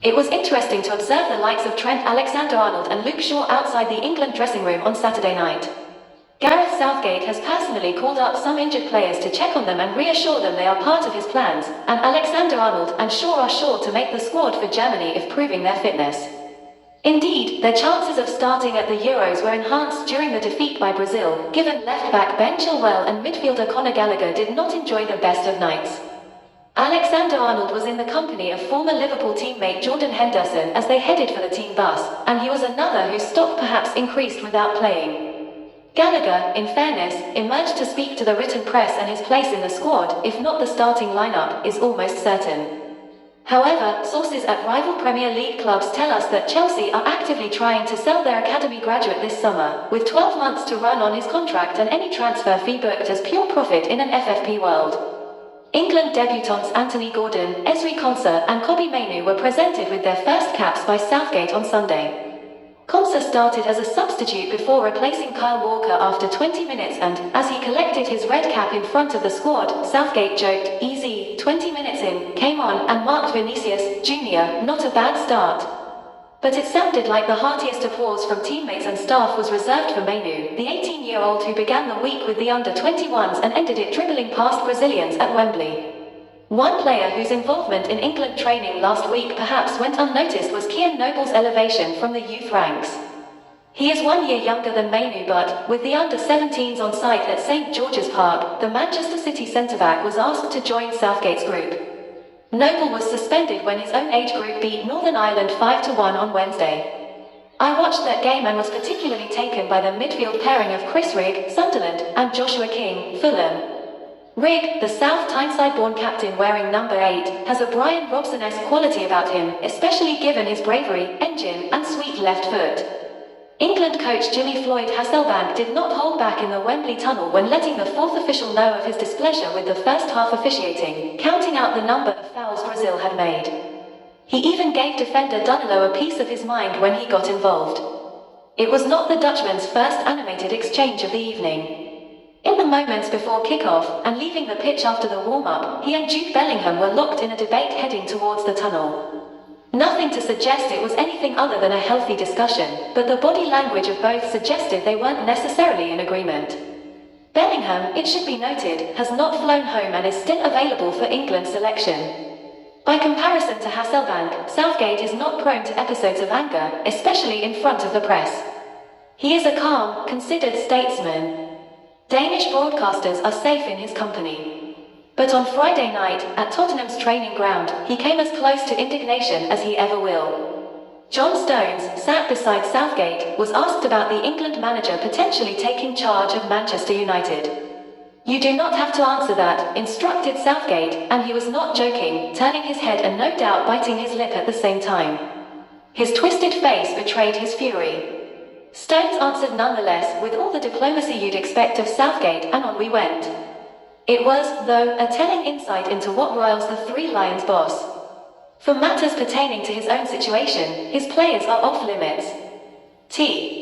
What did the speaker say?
It was interesting to observe the likes of Trent Alexander-Arnold and Luke Shaw outside the England dressing room on Saturday night. Gareth Southgate has personally called up some injured players to check on them and reassure them they are part of his plans, and Alexander-Arnold and Shaw are sure to make the squad for Germany if proving their fitness. Indeed, their chances of starting at the Euros were enhanced during the defeat by Brazil, given left-back Ben Chilwell and midfielder Conor Gallagher did not enjoy the best of nights. Alexander-Arnold was in the company of former Liverpool teammate Jordan Henderson as they headed for the team bus, and he was another whose stock perhaps increased without playing. Gallagher, in fairness, emerged to speak to the written press, and his place in the squad, if not the starting lineup, is almost certain. However, sources at rival Premier League clubs tell us that Chelsea are actively trying to sell their academy graduate this summer, with 12 months to run on his contract and any transfer fee booked as pure profit in an FFP world. England debutants Anthony Gordon, Ezri Konsa and Kobbie Mainoo were presented with their first caps by Southgate on Sunday. Konsa started as a substitute before replacing Kyle Walker after 20 minutes, and, as he collected his red cap in front of the squad, Southgate joked, "Easy, 20 minutes in, came on and marked Vinicius Jr., not a bad start." But it sounded like the heartiest applause from teammates and staff was reserved for Mainoo, the 18-year-old who began the week with the under-21s and ended it dribbling past Brazilians at Wembley. One player whose involvement in England training last week perhaps went unnoticed was Kian Noble's elevation from the youth ranks. He is 1 year younger than Mainoo, but, with the under-17s on site at St George's Park, the Manchester City centre-back was asked to join Southgate's group. Noble was suspended when his own age group beat Northern Ireland 5-1 on Wednesday. I watched that game and was particularly taken by the midfield pairing of Chris Rigg, Sunderland, and Joshua King, Fulham. Rigg, the South Tyneside-born captain wearing number 8, has a Brian Robson-esque quality about him, especially given his bravery, engine, and sweet left foot. England coach Jimmy Floyd Hasselbank did not hold back in the Wembley tunnel when letting the fourth official know of his displeasure with the first half officiating, counting out the number of fouls Brazil had made. He even gave defender Danilo a piece of his mind when he got involved. It was not the Dutchman's first animated exchange of the evening. In the moments before kick-off, and leaving the pitch after the warm-up, he and Jude Bellingham were locked in a debate heading towards the tunnel. Nothing to suggest it was anything other than a healthy discussion, but the body language of both suggested they weren't necessarily in agreement. Bellingham, it should be noted, has not flown home and is still available for England's selection. By comparison to Hasselbank, Southgate is not prone to episodes of anger, especially in front of the press. He is a calm, considered statesman. Danish broadcasters are safe in his company. But on Friday night, at Tottenham's training ground, he came as close to indignation as he ever will. John Stones, sat beside Southgate, was asked about the England manager potentially taking charge of Manchester United. "You do not have to answer that," instructed Southgate, and he was not joking, turning his head and no doubt biting his lip at the same time. His twisted face betrayed his fury. Stones answered nonetheless, with all the diplomacy you'd expect of Southgate, and on we went. It was, though, a telling insight into what roils the Three Lions boss. For matters pertaining to his own situation, his players are off limits. T.